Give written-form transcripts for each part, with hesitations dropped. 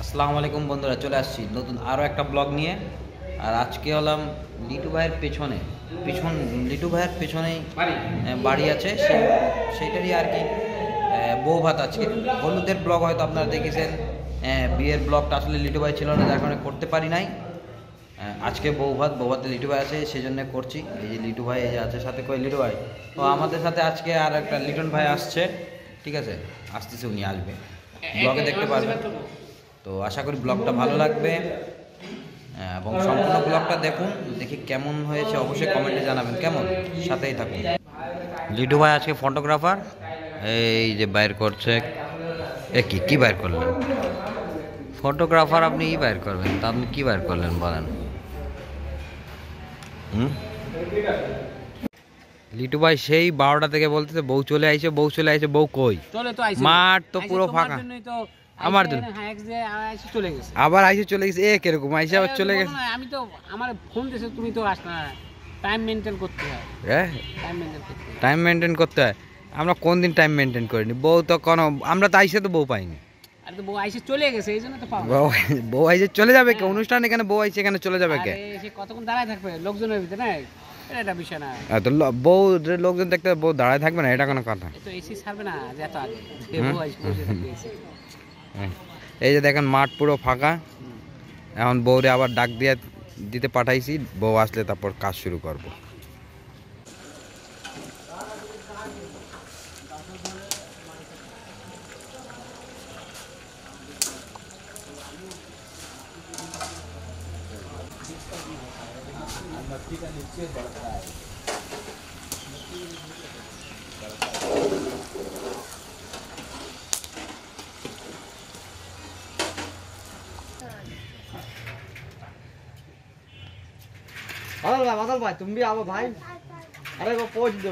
আসসালামু আলাইকুম বন্ধুরা, চলে আসছি নতুন আরও একটা ব্লগ নিয়ে। আর আজকে হলাম লিটু ভাইয়ের লিটু ভাইয়ের পেছনেই বাড়ি আছে, সেইটারই আর কি বউ ভাত। আজকে হলুদের ব্লগ হয়তো আপনারা দেখেছেন, বিয়ের ব্লগটা আসলে লিটু ভাই ছিল না, যার কারণে করতে পারি নাই। আজকে বউ ভাতে লিটু ভাই আছে, সেই জন্য করছি। এই যে লিটু ভাই এই যে আছে সাথে, কই লিটু ভাই? তো আমাদের সাথে আজকে আর একটা লিটন ভাই আসছে, ঠিক আছে, আসতেছে, উনি আসবে, ব্লগে দেখতে পারবেন। তো আশা করি ব্লগটা ভালো লাগবে এবং সম্পূর্ণ ব্লগটা দেখুন, দেখি কেমন হয়েছে অবশ্যই কমেন্টে জানাবেন, কেমন, সাথেই থাকুন। লিটু ভাই আজকে ফটোগ্রাফার, এই যে বাইর করছে। কি বাইর করলেন? ফটোগ্রাফার আপনি বাইর করবেন, তা আপনি কি বাইর করলেন বলেন? লিটু ভাই সেই 12টা থেকে বলতেছে বউ চলে আইছে, বউ কই? মাঠ তো পুরো ফাঁকা। আমার জন্য আবার আইসে চলে গেছে, কিরকম আইসে আবার চলে গেছে? আমি তো আমার ফোন দিয়েছে, তুমি তো আস না। টাইম মেনটেন করতে হয়, টাইম মেনটেন করতে হয়। আমরা কোন দিন টাইম মেনটেন করিনি? বউ তো কোনো, আমরা তো আইসে তো বউ পাইনি। আর তো বউ আইসে চলে গেছে, এই জন্য তো পাবো। বউ আইসে চলে যাবে কে? অনুষ্ঠান এখানে বউ আইসে এখানে চলে যাবে কে? সে কতক্ষণ দাঁড়ায় থাকবে লোকজনের ভিতরে? না, এটা বিষয় না। তো বউ লোকজন দেখতে বউ দাঁড়ায় থাকবে না, এটা কোনো কথা? তো এসি ছাড়বে না যে এত আগে বউ আইসে বসে থাকবে এসি। এই যে দেখেন মাঠ পুরো ফাঁকা। এখন বউরে আবার ডাক দিতে পাঠাইছি, বউ আসলে তারপর কাজ শুরু করব। बादल भाई तुम भी आओ भाई। अरे वो पहुंच दो।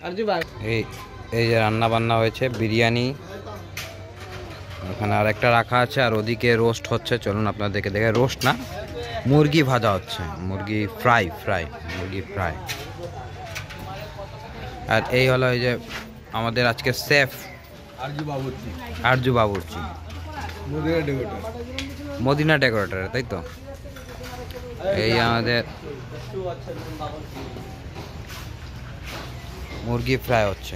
अर्जुन भाई এই যে রান্না বান্না হয়েছে, বিরিয়ানি এখানে আর একটা রাখা আছে, আর ওদিকে রোস্ট হচ্ছে। চলুন আপনাদেরকে দেখে, রোস্ট না, মুরগি ভাজা হচ্ছে, মুরগি ফ্রাই। আর এই হলো এই যে আমাদের আজকে শেফ আরজু বাবুর্চি, মদিনা ডেকোরেটর, তাই তো? এই আমাদের মুরগি ফ্রাই হচ্ছে।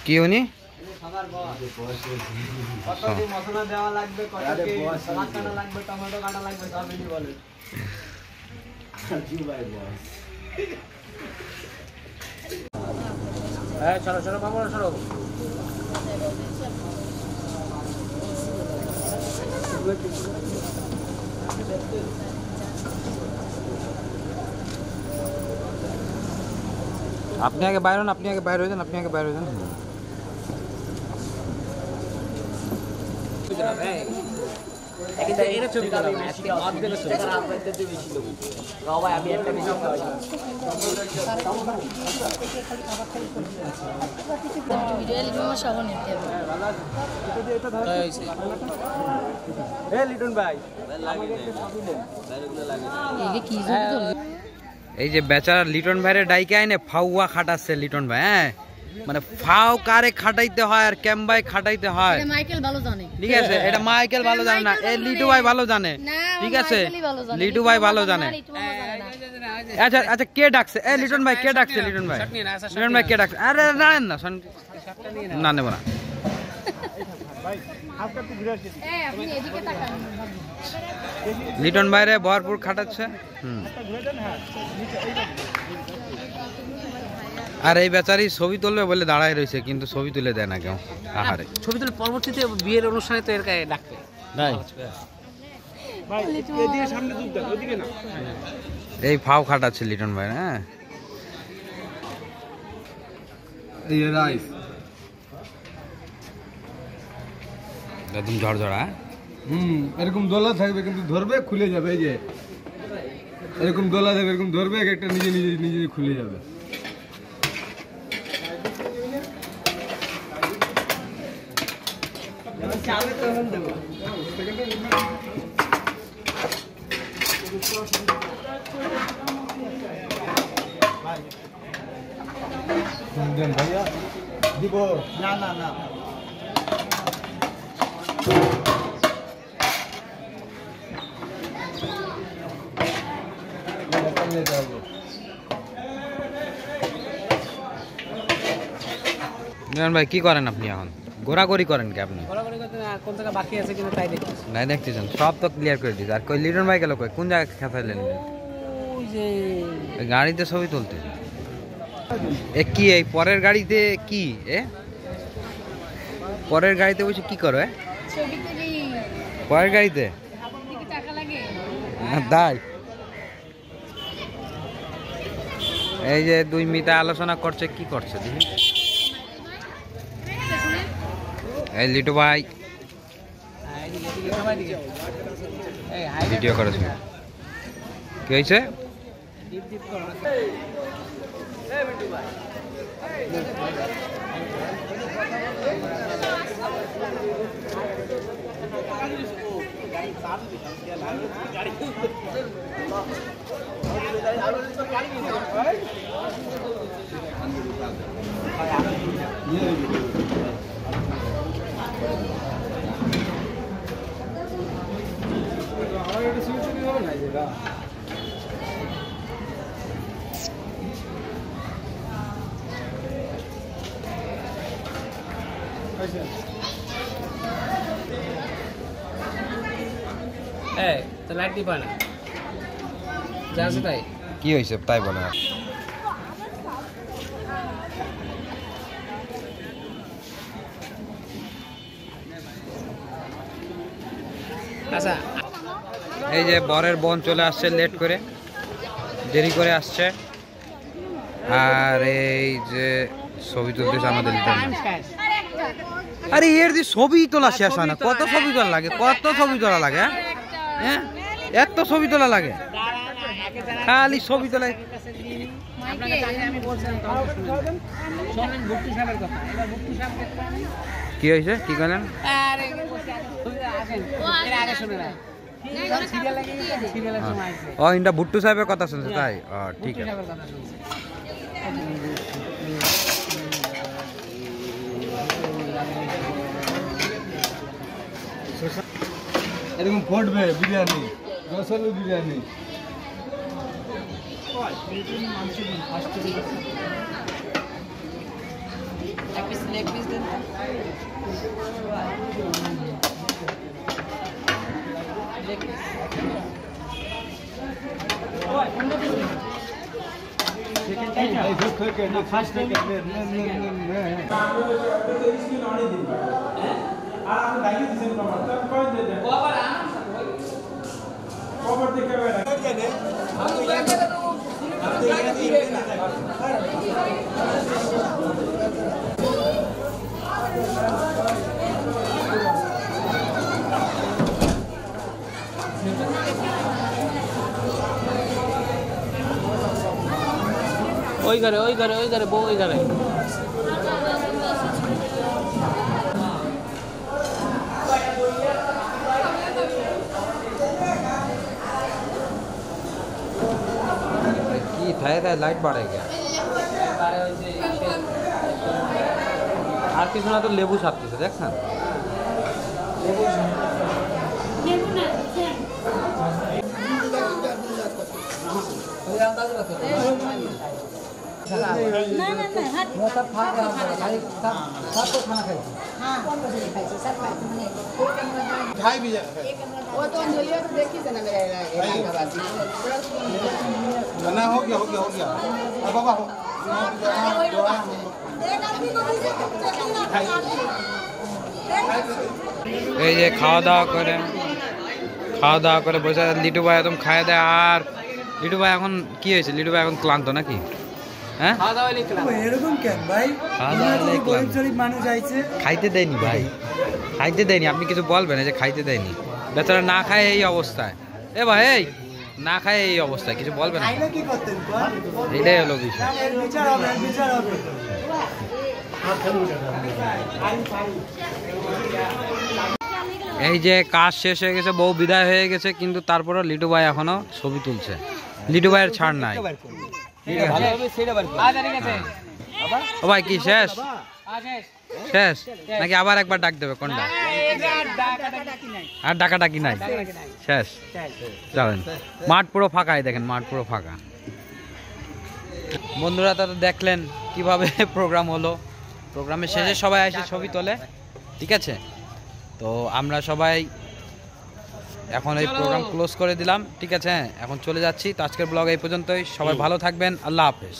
কি উনি মশলা দেওয়া লাগবে, কাটা লাগবে, টমেটো কাটা লাগবে, সব এনে বলে। চলো বাবু, চলো। আপনি আগে বাইর হন, আপনি আগে বাইর হয়ে যান। লিটন ভাই এই যে বেচারা লিটন ভাইয়ের ডাইকে আইনে ফাউয়া খাটাচ্ছে লিটন ভাই। মানে ফাও কারে খাটাইতে হয় আর কেমবাই খাটাইতে হয়, ঠিক আছে? এটা মাইকেল ভালো জানে না, এই লিটু ভাই ভালো জানে, ঠিক আছে? লিটু ভাই ভালো জানে। আচ্ছা কে ডাকছে? লিটন ভাই কে ডাকছে? লিটন ভাই কে ডাকছে? আরে জানেন না, নেব না। লিটন ভাইরে ভরপুর খাটাচ্ছে। আর এই বেচারি ছবি তুলবে বলে দাঁড়ায় রয়েছে, কিন্তু ছবি তুলে দেয় না কেউ। আহারে, ছবি তুলে পরবর্তীতে বিয়ের অনুষ্ঠানে তো এর গায়ে ডাকবে। এই ফাও খাটাচ্ছে লিটন ভাই। হ্যাঁ, একদম ঝড়ঝড়া। এরকম দোলা থাকবে, কিন্তু ধরবে খুলে যাবে। এই যে এরকম দোলা থাকবে, এরকম ধরবে, একটা নিজে খুলে যাবে। চাবে তখন দেবো। ভাইয়া দিব না না না মিলন ভাই কি করেন আপনি এখন? ঘোরাঘুরি করেন কি আপনি? ঘোরাঘুরি করতে না, কোন জায়গা বাকি আছে কিনা তাই দেখতেছি। নাই দেখতেছেন, সব তো ক্লিয়ার করে দিয়েছে। আর কই লিটন ভাই গেল কই? কোন জায়গায় খেতাইলেন? ওই যে ওই গাড়িতে ছবি তুলতে। এ কি এই পরের গাড়িতে কি পরের গাড়িতে বসে কি করো? ছবি তুলি। পরের গাড়িতে আপনার দিকে টাকা লাগে? তাই এই যে দুই মিতা আলোচনা করছে, কি করছে দেখি। এই লিটু ভাই ভিডিও করেছে, কি হয়েছে? এই তো লাইট দিবা না, যা আছে তাই। কি হয়েছে তাই বলে? আচ্ছা এই যে বরের বোন চলে আসছে লেট করে, দেরি করে আসছে। আর এই যে ছবি তুলতেছে আমাদের লিটন। আরে এর দিয়ে ছবি তোলা শেষ হয় না। কত ছবি তোলা লাগে, কত ছবি তোলা লাগে, হ্যাঁ এত ছবি তোলা লাগে, খালি ছবি তোলা। আমি বলছিলাম শোনেন ভুট্টু সাহেবের কথা। এবার ভুট্টু সাহেব দেখতে পারেন। কি হয়েছে, কি করলেন? আরে আসেন, এর আগে শুনে না সিরিয়াল লাগে, সিরিয়ালের সময় আসছে ও ইন্ডা ভুট্টু সাহেবের কথা শুনছে তাই? ঠিক ভুট্টু আছে। সাহেবের কথা শুনছে। এরকম ফুটবে বিরিয়ানি, রসালু বিরিয়ানি। ফার্স্ট টাইম ওই ঘরে ওই ঘরে ওই ঘরে বউ ওই ঘরে। কি थाय थाय लाइट बढ़े गया। আর কিছু না তো লেবু ছাপতেছে দেখছেন। ना ना ना हाथ वो सब खा के खाली सब को खाना खाई। हां कौन को खाई सब खाई मैंने खाई भी जाए वो तो अंजलिया तो देखी से ना मेरा इलाका वासी बना हो गया अब बाबा हो এই যে খাওয়া দাওয়া করে বসে লিটু ভাই একদম খায় দেয়। আর লিটু ভাই এখন কি হয়েছে? লিটু ভাই এখন ক্লান্ত নাকি? হ্যাঁ খাওয়া দাওয়া লিখলাম। এরকম কেন ভাই? খাওয়া দাওয়া নিয়ে ক্লান্ত। গরিব মানুষ আইছে, খাইতে দেয়নি ভাই, খাইতে দেয়নি। আপনি কিছু বলবেন যে খাইতে দেয়নি? বেচারা না খায় এই অবস্থায়। এ ভাই এই না খায় এই অবস্থায় কিছু বলবেন? আইলে কি করতেন? এটাই হলো বিষয়। বিচার হবে এই যে কাজ শেষ হয়ে গেছে, বউ বিদায় হয়ে গেছে, কিন্তু তারপরে লিটু ভাই এখনো ছবি তুলছে। লিটু ভাইয়ের ছাড় নাই। ও ভাই কি শেষ? শেষ নাকি আবার একবার ডাক দেবে? কোনটা? আর ডাকাডাকি নাই, শেষ। চলেন, মাঠ পুরো ফাঁকাই, দেখেন মাঠ পুরো ফাঁকা। বন্ধুরা তো দেখলেন কিভাবে প্রোগ্রাম হলো। প্রোগ্রামের শেষে সবাই এসে ছবি তোলে, ঠিক আছে? তো আমরা সবাই এখন এই প্রোগ্রাম ক্লোজ করে দিলাম, ঠিক আছে? এখন চলে যাচ্ছি। তো আজকের ব্লগ এই পর্যন্তই। সবাই ভালো থাকবেন, আল্লাহ হাফেজ।